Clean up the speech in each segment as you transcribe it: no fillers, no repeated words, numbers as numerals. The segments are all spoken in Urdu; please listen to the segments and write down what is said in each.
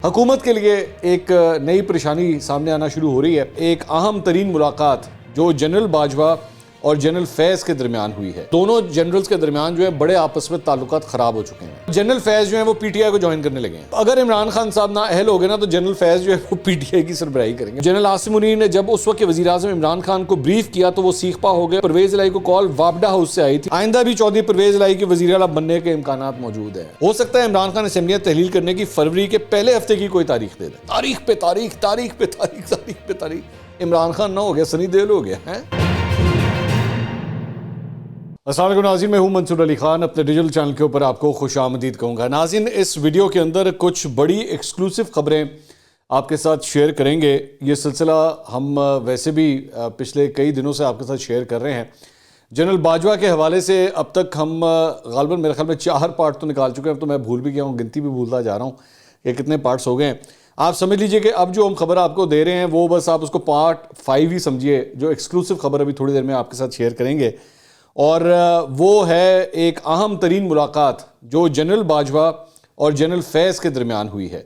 حکومت کے لیے ایک نئی پریشانی سامنے آنا شروع ہو رہی ہے۔ ایک اہم ترین ملاقات جو جنرل باجوہ اور جنرل فیض کے درمیان ہوئی ہے۔ دونوں جنرلز کے درمیان جو ہے بڑے آپس میں تعلقات خراب ہو چکے ہیں۔ جنرل فیض جو ہیں وہ پی ٹی آئی کو جوائن کرنے لگے ہیں۔ اگر عمران خان صاحب نہ اہل ہو گئے نا تو جنرل فیض جو ہے وہ پی ٹی آئی کی سربراہی کریں گے۔ جنرل عاصم منیر نے جب اس وقت وزیر اعظم عمران خان کو بریف کیا تو وہ سیخ پا ہو گئے۔ پرویز الہی کو کال وابڈا ہاؤس سے آئی تھی، آئندہ بھی چودھری پرویز الہی کے وزیر اعلیٰ بننے کے امکانات موجود ہیں۔ ہو سکتا ہے عمران خان اسمبلیاں تحلیل کرنے کی فروری کے پہلے ہفتے کی کوئی تاریخ دے دے۔ تاریخ پہ تاریخ، تاریخ پہ تاریخ، تاریخ پہ تاریخ۔ عمران خان نہ ہو گیا، سنی دیول ہو گیا ہے۔ السلام علیکم ناظرین، میں ہوں منصور علی خان، اپنے ڈیجیٹل چینل کے اوپر آپ کو خوش آمدید کہوں گا۔ ناظرین، اس ویڈیو کے اندر کچھ بڑی ایکسکلوسیو خبریں آپ کے ساتھ شیئر کریں گے۔ یہ سلسلہ ہم ویسے بھی پچھلے کئی دنوں سے آپ کے ساتھ شیئر کر رہے ہیں۔ جنرل باجوہ کے حوالے سے اب تک ہم غالباً میرے خیال میں 4 پارٹ تو نکال چکے ہیں، اب تو میں بھول بھی گیا ہوں، گنتی بھی بھولتا جا رہا ہوں کہ کتنے پارٹس ہو گئے ہیں۔ آپ سمجھ لیجئے کہ اب جو ہم خبر آپ کو دے رہے ہیں وہ بس آپ اس کو پارٹ 5 ہی سمجھیے، جو ایکسکلوسیو خبر ابھی تھوڑی دیر میں آپ کے ساتھ شیئر کریں گے، اور وہ ہے ایک اہم ترین ملاقات جو جنرل باجوہ اور جنرل فیض کے درمیان ہوئی ہے۔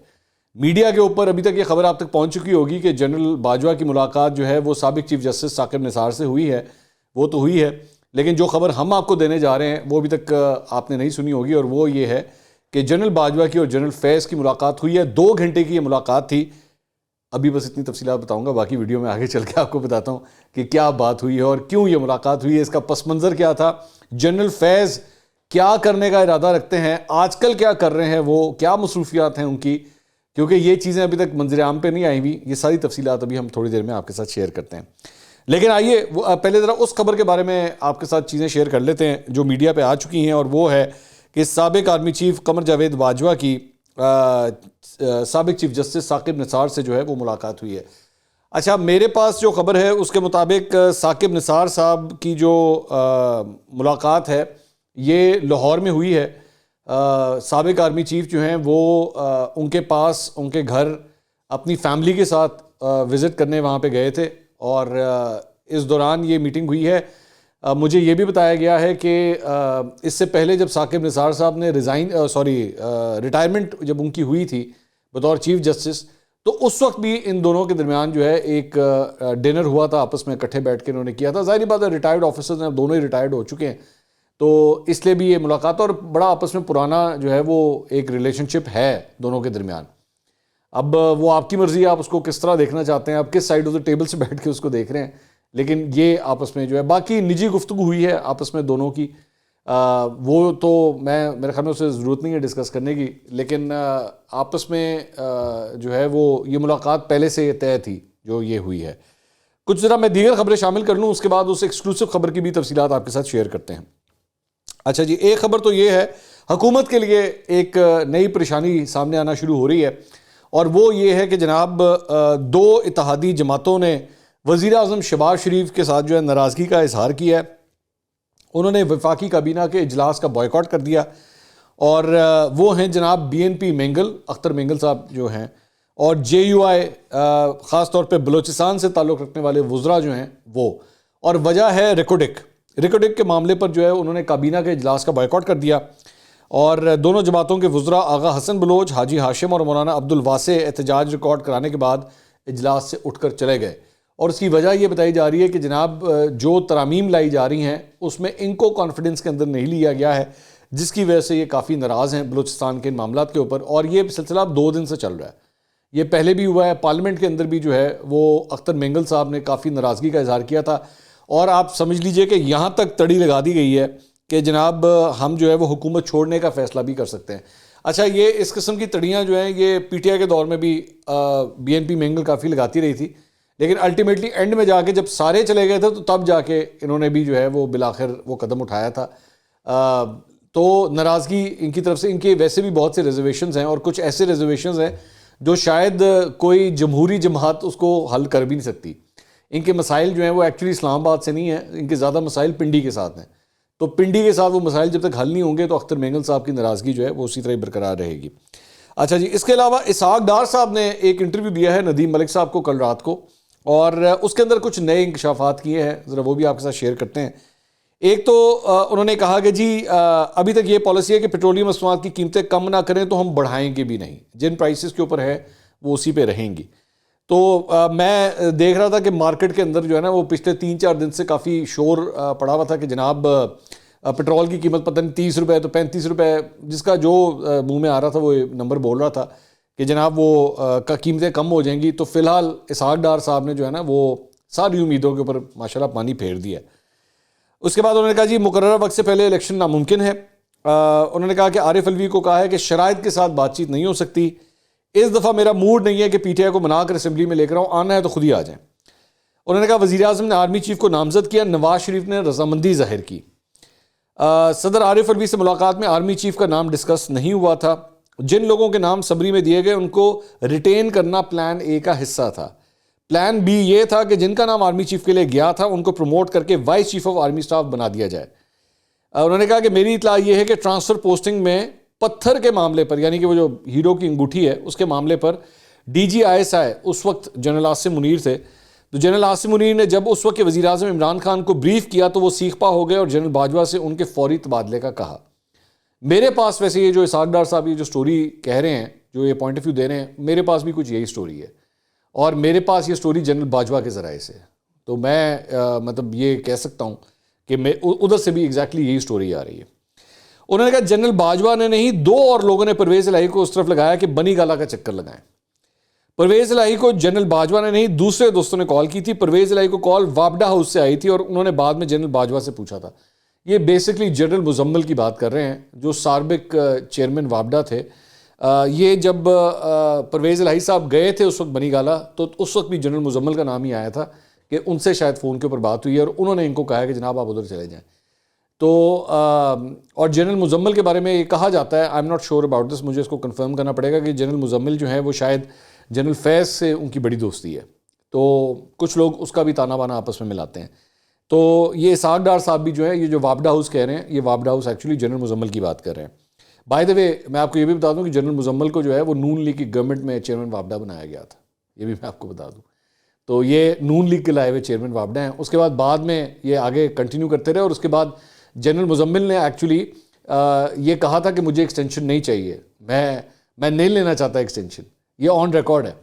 میڈیا کے اوپر ابھی تک یہ خبر آپ تک پہنچ چکی ہوگی کہ جنرل باجوہ کی ملاقات جو ہے وہ سابق چیف جسٹس ثاقب نثار سے ہوئی ہے، وہ تو ہوئی ہے، لیکن جو خبر ہم آپ کو دینے جا رہے ہیں وہ ابھی تک آپ نے نہیں سنی ہوگی، اور وہ یہ ہے کہ جنرل باجوہ کی اور جنرل فیض کی ملاقات ہوئی ہے۔ 2 گھنٹے کی یہ ملاقات تھی۔ ابھی بس اتنی تفصیلات بتاؤں گا، باقی ویڈیو میں آگے چل کے آپ کو بتاتا ہوں کہ کیا بات ہوئی ہے اور کیوں یہ ملاقات ہوئی ہے، اس کا پس منظر کیا تھا، جنرل فیض کیا کرنے کا ارادہ رکھتے ہیں، آج کل کیا کر رہے ہیں، وہ کیا مصروفیات ہیں ان کی، کیونکہ یہ چیزیں ابھی تک منظر عام پہ نہیں آئی ہوئی۔ یہ ساری تفصیلات ابھی ہم تھوڑی دیر میں آپ کے ساتھ شیئر کرتے ہیں، لیکن آئیے پہلے ذرا اس خبر کے بارے میں آپ کے ساتھ چیزیں شیئر کر لیتے ہیں جو میڈیا پہ آ چکی ہیں، اور وہ ہے کہ سابق آرمی چیف قمر جاوید باجوہ کی سابق چیف جسٹس ثاقب نثار سے جو ہے وہ ملاقات ہوئی ہے۔ اچھا، میرے پاس جو خبر ہے اس کے مطابق ثاقب نثار صاحب کی جو ملاقات ہے یہ لاہور میں ہوئی ہے۔ سابق آرمی چیف جو ہیں وہ ان کے پاس، ان کے گھر اپنی فیملی کے ساتھ وزٹ کرنے وہاں پہ گئے تھے، اور اس دوران یہ میٹنگ ہوئی ہے۔ مجھے یہ بھی بتایا گیا ہے کہ اس سے پہلے جب ثاقب نثار صاحب نے ریٹائرمنٹ جب ان کی ہوئی تھی بطور چیف جسٹس، تو اس وقت بھی ان دونوں کے درمیان جو ہے ایک ڈنر ہوا تھا، آپس میں اکٹھے بیٹھ کے انہوں نے کیا تھا۔ ظاہری بات ہے، ریٹائرڈ آفیسرز ہیں، دونوں ہی ریٹائرڈ ہو چکے ہیں، تو اس لیے بھی یہ ملاقات، اور بڑا آپس میں پرانا جو ہے وہ ایک ریلیشن شپ ہے دونوں کے درمیان۔ اب وہ آپ کی مرضی ہے، آپ اس کو کس طرح دیکھنا چاہتے ہیں، آپ کس سائڈ آف دا ٹیبل سے بیٹھ کے اس کو دیکھ رہے ہیں، لیکن یہ آپس میں جو ہے باقی نجی گفتگو ہوئی ہے آپس میں دونوں کی، وہ تو میرے خیال میں اسے ضرورت نہیں ہے ڈسکس کرنے کی، لیکن آپس میں جو ہے وہ یہ ملاقات پہلے سے طے تھی جو یہ ہوئی ہے۔ کچھ ذرا میں دیگر خبریں شامل کر لوں، اس کے بعد اس ایکسکلوسیو خبر کی بھی تفصیلات آپ کے ساتھ شیئر کرتے ہیں۔ اچھا جی، ایک خبر تو یہ ہے، حکومت کے لیے ایک نئی پریشانی سامنے آنا شروع ہو رہی ہے، اور وہ یہ ہے کہ جناب 2 اتحادی جماعتوں نے وزیر اعظم شہباز شریف کے ساتھ جو ہے ناراضگی کا اظہار کیا ہے۔ انہوں نے وفاقی کابینہ کے اجلاس کا بائیکاٹ کر دیا، اور وہ ہیں جناب B N P Mengal, Akhtar Mengal صاحب جو ہیں، اور جے یو آئی، خاص طور پہ بلوچستان سے تعلق رکھنے والے وزراء جو ہیں وہ، اور وجہ ہے ریکوڈک کے معاملے پر جو ہے انہوں نے کابینہ کے اجلاس کا بائیکاٹ کر دیا، اور دونوں جماعتوں کے وزراء آغا حسن بلوچ، حاجی ہاشم اور مولانا عبد الواسع احتجاج ریکارڈ کرانے کے بعد اجلاس سے اٹھ کر چلے گئے، اور اس کی وجہ یہ بتائی جا رہی ہے کہ جناب جو ترامیم لائی جا رہی ہیں اس میں ان کو کانفیڈنس کے اندر نہیں لیا گیا ہے، جس کی وجہ سے یہ کافی ناراض ہیں بلوچستان کے ان معاملات کے اوپر، اور یہ سلسلہ اب 2 دن سے چل رہا ہے۔ یہ پہلے بھی ہوا ہے، پارلیمنٹ کے اندر بھی جو ہے وہ اختر مینگل صاحب نے کافی ناراضگی کا اظہار کیا تھا، اور آپ سمجھ لیجئے کہ یہاں تک تڑی لگا دی گئی ہے کہ جناب ہم جو ہے وہ حکومت چھوڑنے کا فیصلہ بھی کر سکتے ہیں۔ اچھا، یہ اس قسم کی تڑیاں جو ہیں یہ پی ٹی آئی کے دور میں بھی بی این پی مینگل کافی لگاتی رہی تھی، لیکن الٹیمیٹلی اینڈ میں جا کے جب سارے چلے گئے تھے تو تب جا کے انہوں نے بھی جو ہے وہ بالآخر وہ قدم اٹھایا تھا۔ تو ناراضگی ان کی طرف سے، ان کے ویسے بھی بہت سے ریزرویشنز ہیں، اور کچھ ایسے ریزرویشنز ہیں جو شاید کوئی جمہوری جماعت اس کو حل کر بھی نہیں سکتی۔ ان کے مسائل جو ہیں وہ ایکچولی اسلام آباد سے نہیں ہیں، ان کے زیادہ مسائل پنڈی کے ساتھ ہیں، تو پنڈی کے ساتھ وہ مسائل جب تک حل نہیں ہوں گے تو اختر مینگل صاحب کی ناراضگی جو ہے وہ اسی طرح برقرار رہے گی۔ اچھا جی، اس کے علاوہ اسحاق ڈار صاحب نے ایک انٹرویو دیا ہے ندیم ملک صاحب کو کل رات کو، اور اس کے اندر کچھ نئے انکشافات کیے ہیں، ذرا وہ بھی آپ کے ساتھ شیئر کرتے ہیں۔ ایک تو انہوں نے کہا کہ جی ابھی تک یہ پالیسی ہے کہ پیٹرولیم مصنوعات کی قیمتیں کم نہ کریں تو ہم بڑھائیں گے بھی نہیں، جن پرائسز کے اوپر ہے وہ اسی پہ رہیں گی. تو میں دیکھ رہا تھا کہ مارکیٹ کے اندر جو ہے نا وہ پچھلے 3-4 دن سے کافی شور پڑا ہوا تھا کہ جناب پیٹرول کی قیمت پتہ نہیں 30 روپے تو 35 روپے، جس کا جو منہ میں آ رہا تھا وہ نمبر بول رہا تھا کہ جناب وہ قیمتیں کم ہو جائیں گی. تو فی الحال اسحاق ڈار صاحب نے جو ہے نا وہ ساری امیدوں کے اوپر ماشاءاللہ پانی پھیر دیا. اس کے بعد انہوں نے کہا جی مقررہ وقت سے پہلے الیکشن ناممکن ہے. انہوں نے کہا کہ عارف الوی کو کہا ہے کہ شرائط کے ساتھ بات چیت نہیں ہو سکتی. اس دفعہ میرا موڈ نہیں ہے کہ پی ٹی آئی کو منا کر اسمبلی میں لے کر آؤں، آنا ہے تو خود ہی آ جائیں. انہوں نے کہا وزیر اعظم نے آرمی چیف کو نامزد کیا، نواز شریف نے رضامندی ظاہر کی. صدر عارف الوی سے ملاقات میں آرمی چیف کا نام ڈسکس نہیں ہوا تھا. جن لوگوں کے نام صبری میں دیے گئے ان کو ریٹین کرنا پلان اے کا حصہ تھا. پلان بی یہ تھا کہ جن کا نام آرمی چیف کے لیے گیا تھا ان کو پروموٹ کر کے vice chief of army staff بنا دیا جائے. انہوں نے کہا کہ میری اطلاع یہ ہے کہ ٹرانسفر پوسٹنگ میں پتھر کے معاملے پر، یعنی کہ وہ جو ہیرو کی انگوٹھی ہے اس کے معاملے پر D G I S I اس وقت جنرل عاصم منیر تھے. تو جنرل عاصم منیر نے جب اس وقت کے وزیر اعظم عمران خان کو بریف کیا تو وہ سیخ پا ہو گئے اور جنرل باجوہ سے ان کے فوری تبادلے کا کہا. میرے پاس ویسے یہ جو اسحاق ڈار صاحب یہ جو سٹوری کہہ رہے ہیں، جو یہ پوائنٹ آف ویو دے رہے ہیں، میرے پاس بھی کچھ یہی سٹوری ہے اور میرے پاس یہ سٹوری جنرل باجوہ کے ذرائع سے. تو میں مطلب یہ کہہ سکتا ہوں کہ میں ادھر سے بھی ایگزیکٹلی یہی سٹوری آ رہی ہے. انہوں نے کہا جنرل باجوہ نے نہیں، 2 اور لوگوں نے پرویز الہی کو اس طرف لگایا کہ بنی گالا کا چکر لگائیں. پرویز الہی کو جنرل باجوہ نے نہیں، دوسرے دوستوں نے کال کی تھی. پرویز الہی کو کال وابڈا ہاؤس سے آئی تھی اور انہوں نے بعد میں جنرل باجوہ سے پوچھا تھا. یہ بیسکلی جنرل مزمل کی بات کر رہے ہیں جو سابق چیئرمین وابڈا تھے. یہ جب پرویز الہی صاحب گئے تھے اس وقت بنی گالا تو اس وقت بھی جنرل مزمل کا نام ہی آیا تھا کہ ان سے شاید فون کے اوپر بات ہوئی ہے اور انہوں نے ان کو کہا کہ جناب آپ ادھر چلے جائیں. تو اور جنرل مزمل کے بارے میں یہ کہا جاتا ہے، I am not sure about this, مجھے اس کو کنفرم کرنا پڑے گا، کہ جنرل مزمل جو ہے وہ شاید جنرل فیض سے ان کی بڑی دوستی ہے. تو کچھ لوگ اس کا بھی تانا بانا آپس میں ملاتے ہیں. تو یہ اسحاق ڈار صاحب بھی جو ہے، یہ جو وابڈا ہاؤس کہہ رہے ہیں، یہ وابڈا ہاؤس ایکچولی جنرل مزمل کی بات کر رہے ہیں. بائی دا وے میں آپ کو یہ بھی بتا دوں کہ جنرل مزمل کو جو ہے وہ نون لیگ کی گورنمنٹ میں چیئرمین وابڈا بنایا گیا تھا، یہ بھی میں آپ کو بتا دوں. تو یہ نون لیگ کے لائے ہوئے چیئرمین وابڈا ہیں. اس کے بعد میں یہ آگے کنٹینیو کرتے رہے اور اس کے بعد جنرل مزمل نے ایکچولی یہ کہا تھا کہ مجھے ایکسٹینشن نہیں چاہیے، میں نہیں لینا چاہتا ایکسٹینشن، یہ آن ریکارڈ ہے.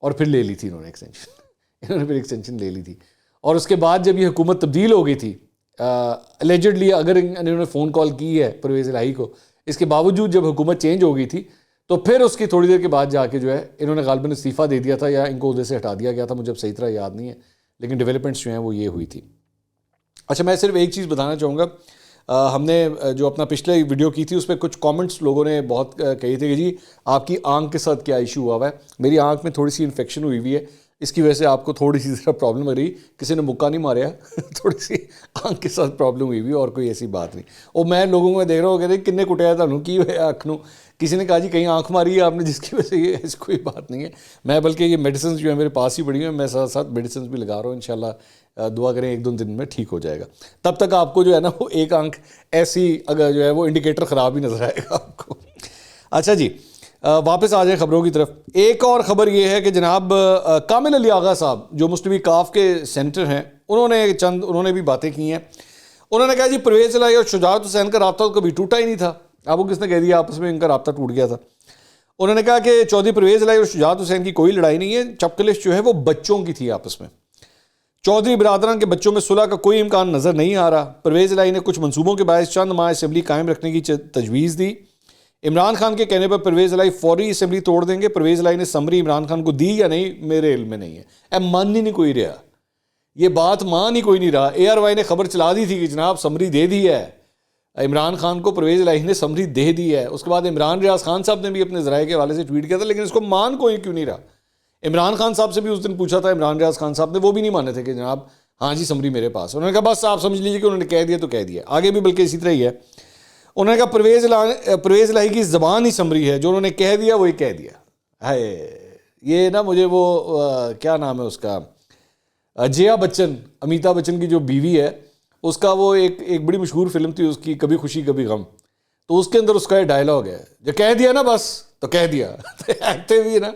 اور پھر لے لی تھی انہوں نے ایکسٹینشن لے لی تھی. اور اس کے بعد جب یہ حکومت تبدیل ہو گئی تھی الیجڈلی، اگر انہوں نے فون کال کی ہے پرویز الہی کو، اس کے باوجود جب حکومت چینج ہو گئی تھی تو پھر اس کی تھوڑی دیر کے بعد جا کے جو ہے انہوں نے غالباً استعفیٰ دے دیا تھا یا ان کو عہدے سے ہٹا دیا گیا تھا، مجھے اب صحیح طرح یاد نہیں ہے، لیکن ڈیولپمنٹس جو ہیں وہ یہ ہوئی تھی. اچھا میں صرف ایک چیز بتانا چاہوں گا، ہم نے جو اپنا پچھلے ویڈیو کی تھی اس پہ کچھ کامنٹس لوگوں نے بہت کہی تھے کہ جی آپ کی آنکھ کے ساتھ کیا ایشو ہوا ہے. میری آنکھ میں تھوڑی سی انفیکشن ہوئی ہے، اس کی وجہ سے آپ کو تھوڑی سی ذرا پرابلم ہو رہی، کسی نے مکہ نہیں ماریا تھوڑی سی آنکھ کے ساتھ پرابلم ہوئی اور کوئی ایسی بات نہیں. اور میں لوگوں کو دیکھ رہا ہوں کہ کنے کٹیا تھانوں کی ہوا اکھ نوں، کسی نے کہا جی کہیں آنکھ ماری ہے آپ نے جس کی وجہ سے یہ ایسی کوئی بات نہیں ہے. میں بلکہ یہ میڈیسنز جو ہے میرے پاس ہی پڑی ہیں، میں ساتھ ساتھ میڈیسنز بھی لگا رہا ہوں، انشاءاللہ دعا کریں 1-2 دن میں ٹھیک ہو جائے گا. تب تک آپ کو جو ہے نا وہ ایک آنکھ ایسی اگر جو ہے وہ انڈیکیٹر خراب ہی نظر آئے گا آپ کو. اچھا جی واپس آ جائیں خبروں کی طرف. ایک اور خبر یہ ہے کہ جناب کامل علی آغا صاحب جو مسلم لیگ کاف کے سینیٹر ہیں، انہوں نے بھی باتیں کی ہیں. انہوں نے کہا جی پرویز الہی اور شجاعت حسین کا رابطہ تو کبھی ٹوٹا ہی نہیں تھا. آپ کو کس نے کہہ دیا آپس میں ان کا رابطہ ٹوٹ گیا تھا؟ انہوں نے کہا کہ چودھری پرویز الہی اور شجاعت حسین کی کوئی لڑائی نہیں ہے، چپکلش جو ہے وہ بچوں کی تھی آپس میں. چودھری برادران کے بچوں میں صلح کا کوئی امکان نظر نہیں آ رہا. پرویز الہی نے کچھ منصوبوں کے باعث چند ماہ اسمبلی قائم رکھنے کی تجویز دی. عمران خان کے کہنے پر پرویز الہی فوری اسمبلی توڑ دیں گے. پرویز الہی نے سمری عمران خان کو دی یا نہیں میرے علم میں نہیں ہے. مان ہی نہیں کوئی رہا، یہ بات مان ہی کوئی نہیں رہا. اے آر وائی نے خبر چلا دی تھی کہ جناب سمری دے دی ہے عمران خان کو، پرویز الہی نے سمری دے دی ہے. اس کے بعد عمران ریاض خان صاحب نے بھی اپنے ذرائع کے حوالے سے ٹویٹ کیا تھا، لیکن اس کو مان کوئی کیوں نہیں رہا. عمران خان صاحب سے بھی اس دن پوچھا تھا عمران ریاض خان صاحب نے، وہ بھی نہیں مانے تھے کہ جناب ہاں جی سمری میرے پاس. انہوں نے کہا بس آپ سمجھ لیجیے کہ انہوں نے کہہ دیا تو کہہ دیا. آگے بھی بلکہ اسی طرح ہی ہے. انہوں نے کہا پرویز الہی کی زبان ہی سمری ہے، جو انہوں نے کہہ دیا وہی کہہ دیا. یہ نا مجھے وہ کیا نام ہے اس کا، جیا بچن، امیتابھ بچن کی جو بیوی ہے، اس کا وہ ایک بڑی مشہور فلم تھی اس کی کبھی خوشی کبھی غم، تو اس کے اندر اس کا یہ ڈائلاگ ہے جو کہہ دیا نا بس تو کہہ دیا. ایکٹیو بھی نا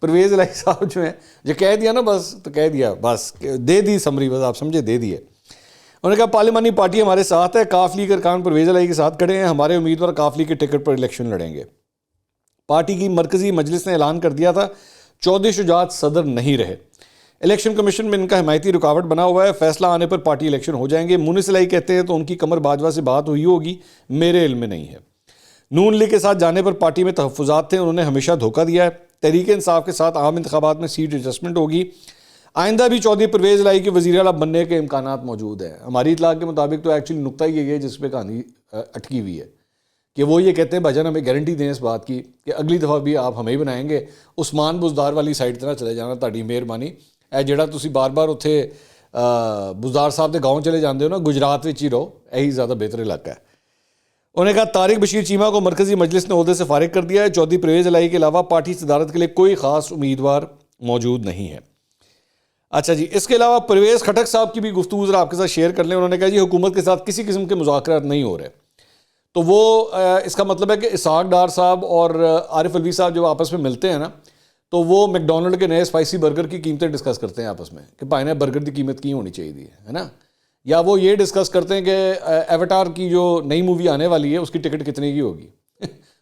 پرویز الہی صاحب جو ہیں جو کہہ دیا نا بس تو کہہ دیا، بس دے دی سمری، بس آپ سمجھے دے دی ہے. انہوں نے کہا پارلیمانی پارٹی ہمارے ساتھ ہے، کاف لیگ ارکان پرویز الہی کے ساتھ کھڑے ہیں، ہمارے امیدوار کاف لیگ کے ٹکٹ پر الیکشن لڑیں گے۔ پارٹی کی مرکزی مجلس نے اعلان کر دیا تھا، چودھری شجاعت صدر نہیں رہے۔ الیکشن کمیشن میں ان کا حمایتی رکاوٹ بنا ہوا ہے، فیصلہ آنے پر پارٹی الیکشن ہو جائیں گے۔ مونس الہی کہتے ہیں تو ان کی قمر باجوہ سے بات ہوئی ہوگی، میرے علم میں نہیں ہے۔ نون لیگ کے ساتھ جانے پر پارٹی میں تحفظات تھے، انہوں نے ہمیشہ دھوکہ دیا ہے۔ تحریک انصاف کے ساتھ عام انتخابات میں سیٹ ایڈجسٹمنٹ ہوگی، آئندہ بھی چودھری پرویز الہی کے وزیر اعلیٰ بننے کے امکانات موجود ہیں۔ ہماری اطلاع کے مطابق تو ایکچولی نقطہ یہ ہے جس پہ کہانی اٹکی ہوئی ہے کہ وہ یہ کہتے ہیں بھاجن ہمیں گارنٹی دیں اس بات کی کہ اگلی دفعہ بھی آپ ہمیں ہی بنائیں گے، عثمان بزدار والی سائڈ طرح چلے جانا، تہاڈی مہربانی اے جڑا تسی بار بار اتھے بزدار صاحب دے گاؤں چلے جاندے ہو نا، گجرات وچ ہی رہو، یہی زیادہ بہتر علاقہ ہے۔ انہوں نے کہا طارق بشیر چیمہ کو مرکزی مجلس نے عہدے سے فارغ کر دیا ہے، چودھری پرویز الہی کے علاوہ پارٹی صدارت کے لیے کوئی خاص امیدوار موجود نہیں ہے۔ اچھا جی، اس کے علاوہ پرویز خٹک صاحب کی بھی گفتگو ذرا آپ کے ساتھ شیئر کر لیں۔ انہوں نے کہا جی حکومت کے ساتھ کسی قسم کے مذاکرات نہیں ہو رہے، تو وہ اس کا مطلب ہے کہ اسحاق ڈار صاحب اور عارف الوی صاحب جب آپس میں ملتے ہیں نا تو وہ میک ڈونلڈ کے نئے اسپائسی برگر کی قیمتیں ڈسکس کرتے ہیں آپس میں کہ بھائی نے برگر کی قیمت کی ہونی چاہیے ہے نا، یا وہ یہ ڈسکس کرتے ہیں کہ ایواتار کی جو نئی مووی آنے والی ہے اس کی ٹکٹ کتنے کی ہوگی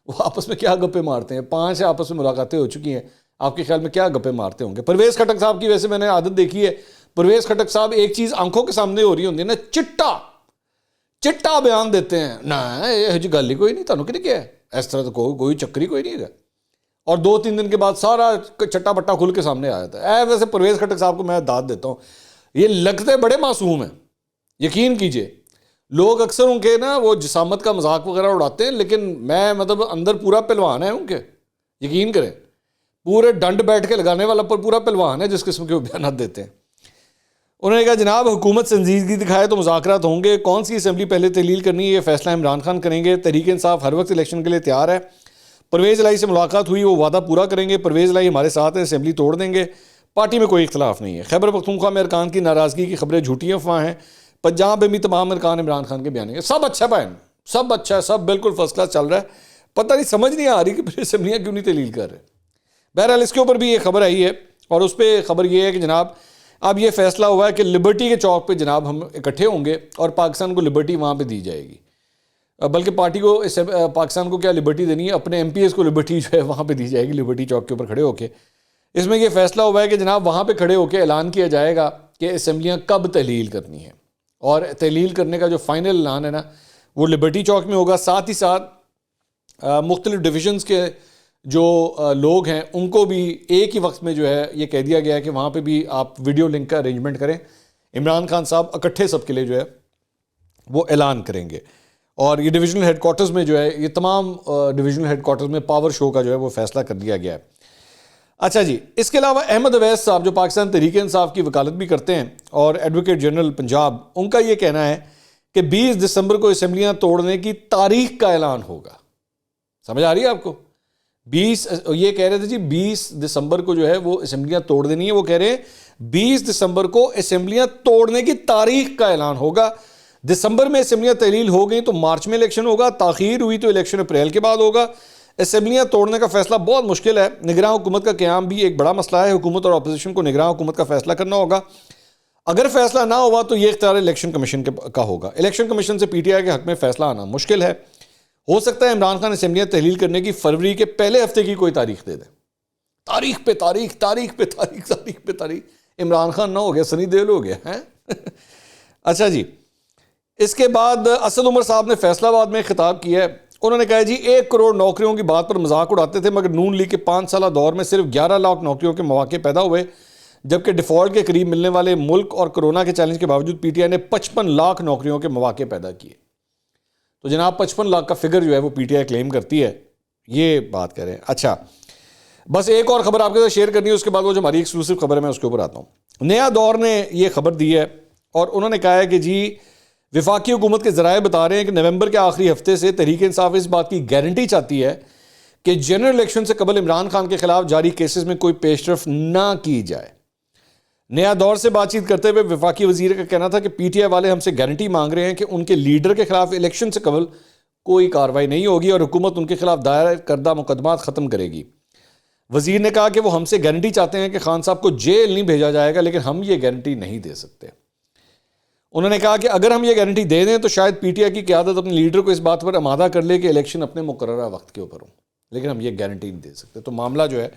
وہ آپس میں کیا گپے مارتے ہیں، 5 آپس میں ملاقاتیں ہو چکی ہیں، آپ کے خیال میں کیا گپے مارتے ہوں گے؟ پرویز خٹک صاحب کی ویسے میں نے عادت دیکھی ہے، پرویز خٹک صاحب ایک چیز آنکھوں کے سامنے ہو رہی ہوتی ہے نا، چٹا بیان دیتے ہیں، نہ یہ جی گل ہی کوئی نہیں، تانوں کہنے کیا ہے، اس طرح تو کوئی چکر ہی کوئی نہیں ہے، اور 2-3 دن کے بعد سارا چٹا بٹا کھل کے سامنے آ جاتا ہے۔ ویسے پرویز خٹک صاحب کو میں داد دیتا ہوں، یہ لگتے بڑے معصوم ہیں، یقین کیجئے۔ لوگ اکثر ان کے نا وہ جسامت کا مذاق وغیرہ اڑاتے ہیں، لیکن میں مطلب اندر پورا پہلوان ہے ان کے، یقین کریں، پورے ڈنڈ بیٹھ کے لگانے والا پر پورا پہلوان ہے جس قسم کے وہ بیانات دیتے ہیں۔ انہوں نے کہا جناب حکومت سنجیدگی دکھائے تو مذاکرات ہوں گے، کون سی اسمبلی پہلے تحلیل کرنی ہے یہ فیصلہ عمران خان کریں گے، تحریک انصاف ہر وقت الیکشن کے لیے تیار ہے۔ پرویز الہی سے ملاقات ہوئی، وہ وعدہ پورا کریں گے، پرویز الہی ہمارے ساتھ ہیں، اسمبلی توڑ دیں گے، پارٹی میں کوئی اختلاف نہیں ہے۔ خیبر پختونخوا میں ارکان کی ناراضگی کی خبریں جھوٹی افواہ ہیں، پنجاب میں بھی تمام ارکان عمران خان کے بیان ہیں، سب اچھا بھائی، سب اچھا ہے، سب بالکل فرسٹ کلاس چل رہا ہے، پتہ نہیں سمجھ نہیں آ رہی کہ پھر اسمبلیاں کیوں نہیں تحلیل کر رہے۔ بہرحال اس کے اوپر بھی یہ خبر آئی ہے، اور اس پہ خبر یہ ہے کہ جناب اب یہ فیصلہ ہوا ہے کہ لبرٹی کے چوک پہ جناب ہم اکٹھے ہوں گے اور پاکستان کو لبرٹی وہاں پہ دی جائے گی، بلکہ پارٹی کو پاکستان کو کیا لبرٹی دینی ہے، اپنے ایم پی ایس کو لبرٹی جو ہے وہاں پہ دی جائے گی، لبرٹی چوک کے اوپر کھڑے ہو کے۔ اس میں یہ فیصلہ ہوا ہے کہ جناب وہاں پہ کھڑے ہو کے اعلان کیا جائے گا کہ اسمبلیاں کب تحلیل کرنی ہیں، اور تحلیل کرنے کا جو فائنل اعلان ہے نا وہ لبرٹی چوک میں ہوگا۔ ساتھ ہی ساتھ مختلف ڈویژنز کے جو لوگ ہیں ان کو بھی ایک ہی وقت میں جو ہے یہ کہہ دیا گیا ہے کہ وہاں پہ بھی آپ ویڈیو لنک کا ارینجمنٹ کریں، عمران خان صاحب اکٹھے سب کے لیے جو ہے وہ اعلان کریں گے، اور یہ ڈویژنل ہیڈ کوارٹرز میں جو ہے یہ تمام ڈویژنل ہیڈ کوارٹرز میں پاور شو کا جو ہے وہ فیصلہ کر دیا گیا ہے۔ اچھا جی، اس کے علاوہ احمد اویس صاحب جو پاکستان تحریک انصاف کی وکالت بھی کرتے ہیں اور ایڈوکیٹ جنرل پنجاب، ان کا یہ کہنا ہے کہ 20 دسمبر کو اسمبلیاں توڑنے کی تاریخ کا اعلان ہوگا۔ سمجھ آ رہی ہے آپ کو؟ یہ کہہ رہے تھے جی 20 دسمبر کو جو ہے وہ اسمبلیاں توڑ دینی ہے، وہ کہہ رہے ہیں 20 دسمبر کو اسمبلیاں توڑنے کی تاریخ کا اعلان ہوگا۔ دسمبر میں اسمبلیاں تحلیل ہو گئیں تو مارچ میں الیکشن ہوگا، تاخیر ہوئی تو الیکشن اپریل کے بعد ہوگا۔ اسمبلیاں توڑنے کا فیصلہ بہت مشکل ہے، نگراں حکومت کا قیام بھی ایک بڑا مسئلہ ہے، حکومت اور اپوزیشن کو نگراں حکومت کا فیصلہ کرنا ہوگا، اگر فیصلہ نہ ہوا تو یہ اختیار الیکشن کمیشن کا ہوگا، الیکشن کمیشن سے پی ٹی آئی کے حق میں فیصلہ آنا مشکل ہے، ہو سکتا ہے عمران خان اسمبلیاں تحلیل کرنے کی فروری کے پہلے ہفتے کی کوئی تاریخ دے دیں، تاریخ پہ تاریخ تاریخ پہ تاریخ تاریخ پہ تاریخ، عمران خان نہ ہو گیا سنی دیول ہو گیا ہے۔ اچھا جی، اس کے بعد اسد عمر صاحب نے فیصلہ آباد میں خطاب کیا ہے، انہوں نے کہا جی 1 کروڑ نوکریوں کی بات پر مذاق اڑاتے تھے، مگر نون لیگ کے 5 سالہ دور میں صرف 11 لاکھ نوکریوں کے مواقع پیدا ہوئے، جبکہ ڈیفالٹ کے قریب ملنے والے ملک اور کرونا کے چیلنج کے باوجود پی ٹی آئی نے 55 لاکھ نوکریوں کے مواقع پیدا کیے۔ تو جناب 55 لاکھ کا فگر جو ہے وہ پی ٹی آئی کلیم کرتی ہے، یہ بات کریں۔ اچھا، بس ایک اور خبر آپ کے ساتھ شیئر کرنی ہے، اس کے بعد وہ جو ہماری ایکسکلوسیو خبر ہے میں اس کے اوپر آتا ہوں۔ نیا دور نے یہ خبر دی ہے اور انہوں نے کہا ہے کہ جی وفاقی حکومت کے ذرائع بتا رہے ہیں کہ نومبر کے آخری ہفتے سے تحریک انصاف اس بات کی گارنٹی چاہتی ہے کہ جنرل الیکشن سے قبل عمران خان کے خلاف جاری کیسز میں کوئی پیش رفت نہ کی جائے۔ نیا دور سے بات چیت کرتے ہوئے وفاقی وزیر کا کہنا تھا کہ پی ٹی آئی والے ہم سے گارنٹی مانگ رہے ہیں کہ ان کے لیڈر کے خلاف الیکشن سے قبل کوئی کارروائی نہیں ہوگی اور حکومت ان کے خلاف دائر کردہ مقدمات ختم کرے گی۔ وزیر نے کہا کہ وہ ہم سے گارنٹی چاہتے ہیں کہ خان صاحب کو جیل نہیں بھیجا جائے گا، لیکن ہم یہ گارنٹی نہیں دے سکتے۔ انہوں نے کہا کہ اگر ہم یہ گارنٹی دے دیں تو شاید پی ٹی آئی کی قیادت اپنے لیڈر کو اس بات پر آمادہ کر لے کہ الیکشن اپنے مقررہ وقت کے اوپر ہوں، لیکن ہم یہ گارنٹی نہیں دے سکتے. تو معاملہ جو ہے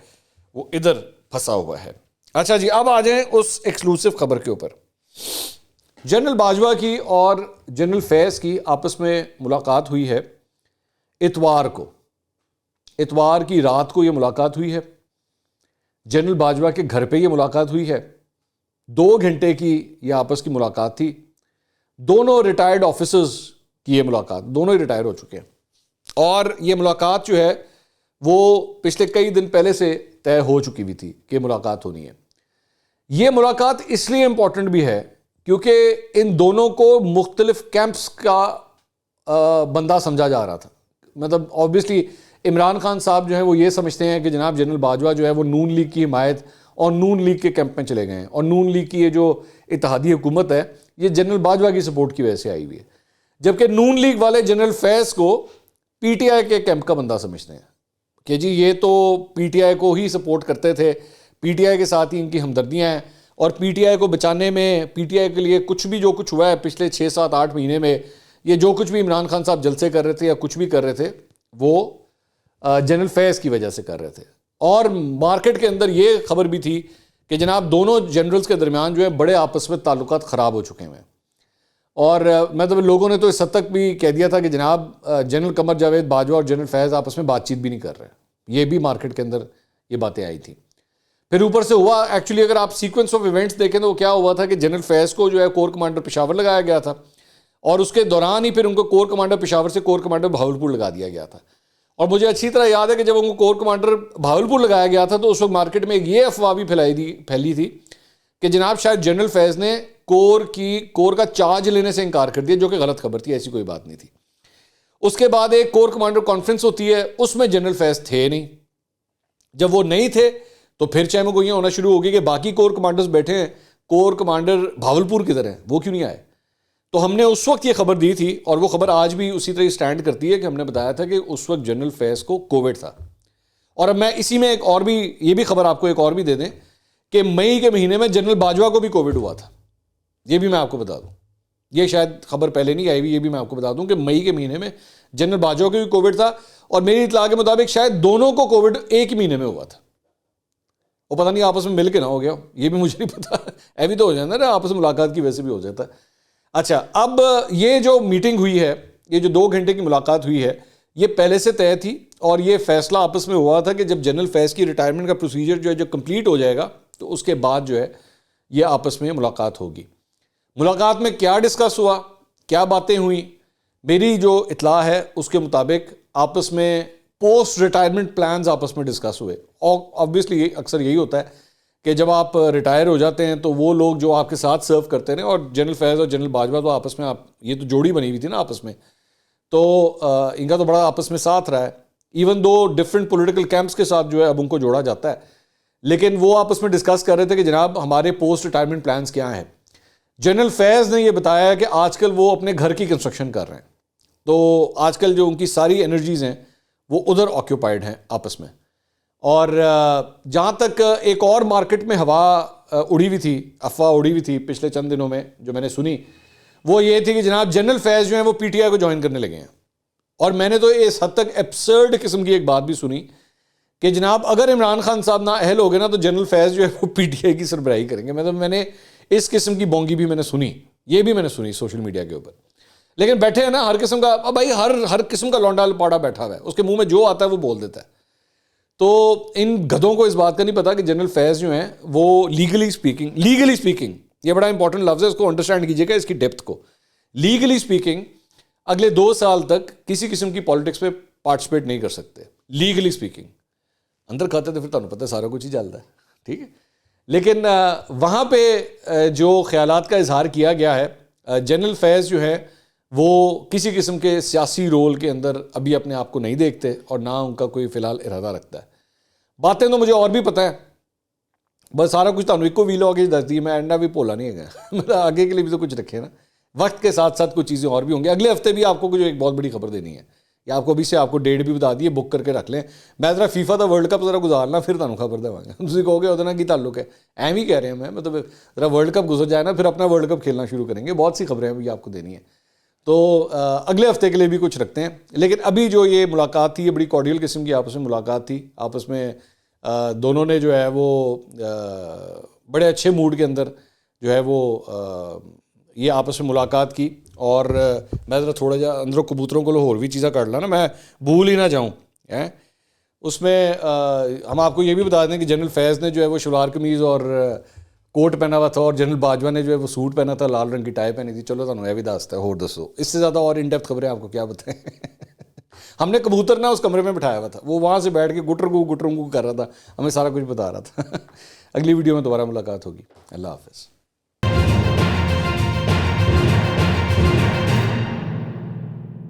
وہ ادھر پھنسا ہوا ہے. اچھا جی، اب آ جائیں اس ایکسکلوسیو خبر کے اوپر. جنرل باجوہ کی اور جنرل فیض کی آپس میں ملاقات ہوئی ہے اتوار کو. اتوار کی رات کو یہ ملاقات ہوئی ہے. جنرل باجوہ کے گھر پہ یہ ملاقات ہوئی ہے. 2 گھنٹے کی یہ آپس کی ملاقات تھی. دونوں ریٹائرڈ آفیسرز کی یہ ملاقات، دونوں ہی ریٹائر ہو چکے ہیں. اور یہ ملاقات جو ہے وہ پچھلے کئی دن پہلے سے طے ہو چکی ہوئی تھی کہ ملاقات ہونی ہے. یہ ملاقات اس لیے امپورٹنٹ بھی ہے کیونکہ ان دونوں کو مختلف کیمپس کا بندہ سمجھا جا رہا تھا. مطلب آبویسلی عمران خان صاحب جو ہیں وہ یہ سمجھتے ہیں کہ جناب جنرل باجوہ جو ہے وہ نون لیگ کی حمایت اور نون لیگ کے کیمپ میں چلے گئے ہیں، اور نون لیگ کی یہ جو اتحادی حکومت ہے یہ جنرل باجوہ کی سپورٹ کی وجہ سے آئی ہوئی ہے. جبکہ نون لیگ والے جنرل فیض کو پی ٹی آئی کے کیمپ کا بندہ سمجھتے ہیں کہ جی یہ تو پی ٹی آئی کو ہی سپورٹ کرتے تھے، پی ٹی آئی کے ساتھ ہی ان کی ہمدردیاں ہیں، اور پی ٹی آئی کو بچانے میں، پی ٹی آئی کے لیے کچھ بھی جو کچھ ہوا ہے پچھلے 6 7 8 مہینے میں، یہ جو کچھ بھی عمران خان صاحب جلسے کر رہے تھے یا کچھ بھی کر رہے تھے وہ جنرل فیض کی وجہ سے کر رہے تھے. اور مارکیٹ کے اندر یہ خبر بھی تھی کہ جناب دونوں جنرلز کے درمیان جو ہے بڑے آپس میں تعلقات خراب ہو چکے ہیں. اور مطلب لوگوں نے تو اس حد تک بھی کہہ دیا تھا کہ جناب جنرل قمر جاوید باجوہ اور جنرل فیض آپس میں بات چیت بھی نہیں کر رہے. یہ بھی مارکیٹ کے اندر یہ باتیں آئی تھیں. پھر اوپر سے ہوا ایکچولی اگر آپ سیکوینس آف ایونٹس دیکھیں تو وہ کیا ہوا تھا کہ جنرل فیض کو جو ہے کور کمانڈر پشاور لگایا گیا تھا، اور اس کے دوران ہی پھر ان کو کور کمانڈر پشاور سے کور کمانڈر بہاولپور لگا دیا گیا تھا. اور مجھے اچھی طرح یاد ہے کہ جب ان کو کور کمانڈر بہاولپور لگایا گیا تھا تو اس وقت مارکیٹ میں یہ افواہ بھی پھیلی تھی کہ جناب شاید جنرل فیض نے کور کا چارج لینے سے انکار کر دیا، جو کہ غلط خبر تھی، ایسی کوئی بات نہیں تھی. اس کے بعد ایک کور کمانڈر کانفرنس ہوتی ہے، اس میں جنرل فیض تھے نہیں. جب وہ نہیں تھے تو پھر چہم گوئیاں ہونا شروع ہو گئی کہ باقی کور کمانڈرز بیٹھے ہیں، کور کمانڈر بہاولپور کدھر ہیں، وہ کیوں نہیں آئے. تو ہم نے اس وقت یہ خبر دی تھی، اور وہ خبر آج بھی اسی طرح اسٹینڈ کرتی ہے کہ ہم نے بتایا تھا کہ اس وقت جنرل فیض کو کووڈ تھا. اور اب میں اسی میں ایک اور بھی یہ بھی خبر آپ کو ایک اور بھی دے دیں کہ مئی کے مہینے میں جنرل باجوہ کو بھی کووڈ ہوا تھا. یہ بھی میں آپ کو بتا دوں، یہ شاید خبر پہلے نہیں آئی ہوئی، یہ بھی میں آپ کو بتا دوں کہ مئی کے مہینے میں جنرل باجوہ کو بھی کووڈ تھا، اور میری اطلاع کے مطابق شاید دونوں کو کووڈ ایک ہی مہینے میں ہوا تھا. وہ پتہ نہیں آپس میں مل کے نہ ہو گیا، یہ بھی مجھے نہیں پتا. ایوی تو ہو جاتا ہے نا، آپس میں ملاقات کی وجہ سے بھی ہو جاتا ہے. اچھا، اب یہ جو میٹنگ ہوئی ہے، یہ جو 2 گھنٹے کی ملاقات ہوئی ہے، یہ پہلے سے طے تھی، اور یہ فیصلہ آپس میں ہوا تھا کہ جب جنرل فیض کی ریٹائرمنٹ کا پروسیجر جو ہے جو کمپلیٹ ہو جائے گا تو اس کے بعد جو ہے یہ آپس میں ملاقات ہوگی. ملاقات میں کیا ڈسکس ہوا، کیا باتیں ہوئیں، میری جو اطلاع ہے اس کے مطابق آپس میں پوسٹ ریٹائرمنٹ پلانز آپس میں ڈسکس ہوئے. اور آبویسلی اکثر یہی ہوتا ہے کہ جب آپ ریٹائر ہو جاتے ہیں تو وہ لوگ جو آپ کے ساتھ سرو کرتے ہیں، اور جنرل فیض اور جنرل باجوہ تو آپس میں یہ تو جوڑی بنی ہوئی تھی نا آپس میں، تو ان کا تو بڑا آپس میں ساتھ رہا ہے. ایون دو ڈفرینٹ پولیٹیکل کیمپس کے ساتھ جو ہے اب ان کو جوڑا جاتا ہے، لیکن وہ آپس میں ڈسکس کر رہے تھے کہ جناب ہمارے پوسٹ ریٹائرمنٹ پلانز کیا ہیں. جنرل فیض نے یہ بتایا ہے کہ آج کل وہ اپنے گھر کی کنسٹرکشن کر رہے ہیں، تو آج کل جو ان کی ساری انرجیز ہیں وہ ادھر آکیوپائڈ ہیں آپس میں. اور جہاں تک ایک اور مارکیٹ میں ہوا اڑی ہوئی تھی، افواہ اڑی ہوئی تھی پچھلے چند دنوں میں جو میں نے سنی، وہ یہ تھی کہ جناب جنرل فیض جو ہیں وہ پی ٹی آئی کو جوائن کرنے لگے ہیں. اور میں نے تو اس حد تک ایبسرڈ قسم کی ایک بات بھی سنی کہ جناب اگر عمران خان صاحب نہ اہل ہو گئے نا تو جنرل فیض جو ہے وہ پی ٹی آئی کی سربراہی کریں گے. مطلب میں نے اس قسم کی بونگی بھی میں نے سنی، یہ بھی میں نے سنی سوشل میڈیا کے اوپر. لیکن بیٹھے ہیں نا ہر قسم کا، بھائی ہر قسم کا لونڈا پاڑا بیٹھا ہوا ہے، اس کے منہ میں جو آتا ہے وہ بول دیتا ہے. تو ان گدھوں کو اس بات کا نہیں پتا کہ جنرل فیض جو ہیں وہ لیگلی اسپیکنگ یہ بڑا امپورٹنٹ لفظ ہے، اس کو انڈرسٹینڈ کیجیے گا، اس کی ڈیپتھ کو. لیگلی اسپیکنگ اگلے 2 سال تک کسی قسم کی پالیٹکس میں پارٹیسپیٹ نہیں کر سکتے. لیگلی اسپیکنگ اندر کھاتے تو پھر تمہیں پتہ ہے سارا کچھ ہی چلتا ہے، ٹھیک ہے. لیکن وہاں پہ جو خیالات کا اظہار کیا گیا ہے، جنرل فیض جو ہے وہ کسی قسم کے سیاسی رول کے اندر ابھی اپنے آپ کو نہیں دیکھتے، اور نہ ان کا کوئی فی الحال ارادہ رکھتا ہے. باتیں تو مجھے اور بھی پتہ ہے، بس سارا کچھ تمہیں ایک کو ویلو آگے دس دی، میں اینڈا بھی بولا نہیں ہے مطلب آگے کے لیے بھی تو کچھ رکھے نا. وقت کے ساتھ ساتھ کچھ چیزیں اور بھی ہوں گی. اگلے ہفتے بھی آپ کو کچھ ایک بہت بڑی خبر دینی ہے یا آپ کو ابھی سے آپ کو ڈیٹ بھی بتا دیے, بک کر کے رکھ لیں. میں ذرا فیفا دا ورلڈ کپ ذرا گزارنا پھر تمہیں خبر دے تھی کہو گے ادھر کی تعلق ہے, ایم ہی کہہ رہے ہیں میں, مطلب ذرا ورلڈ کپ گزر جائے نا پھر اپنا ورلڈ کپ کھیلنا شروع کریں گے. بہت سی خبریں ابھی آپ کو دینی ہیں, تو اگلے ہفتے کے لیے بھی کچھ رکھتے ہیں. لیکن ابھی جو یہ ملاقات تھی یہ بڑی کارڈیل قسم کی آپس میں ملاقات تھی. آپس میں دونوں نے جو ہے وہ بڑے اچھے موڈ کے اندر جو ہے وہ یہ آپس میں ملاقات کی. اور میں ذرا تھوڑا جا اندروں کبوتروں کو اور بھی چیزیں کر لا نا, میں بھول ہی نہ جاؤں. اس میں ہم آپ کو یہ بھی بتا دیں کہ جنرل فیض نے جو ہے وہ شلوار قمیض اور کوٹ پہنا ہوا تھا, اور جنرل باجوہ نے جو ہے وہ سوٹ پہنا تھا, لال رنگ کی ٹائی پہنی تھی. چلو تمہیں یہ بھی دستا ہے, اور دسو اس سے زیادہ اور ان ڈیپتھ خبریں آپ کو کیا بتائیں. ہم نے کبوتر نا اس کمرے میں بٹھایا ہوا تھا, وہ وہاں سے بیٹھ کے گٹر گو کر رہا تھا, ہمیں سارا کچھ بتا رہا تھا. اگلی ویڈیو میں دوبارہ ملاقات ہوگی. اللہ حافظ.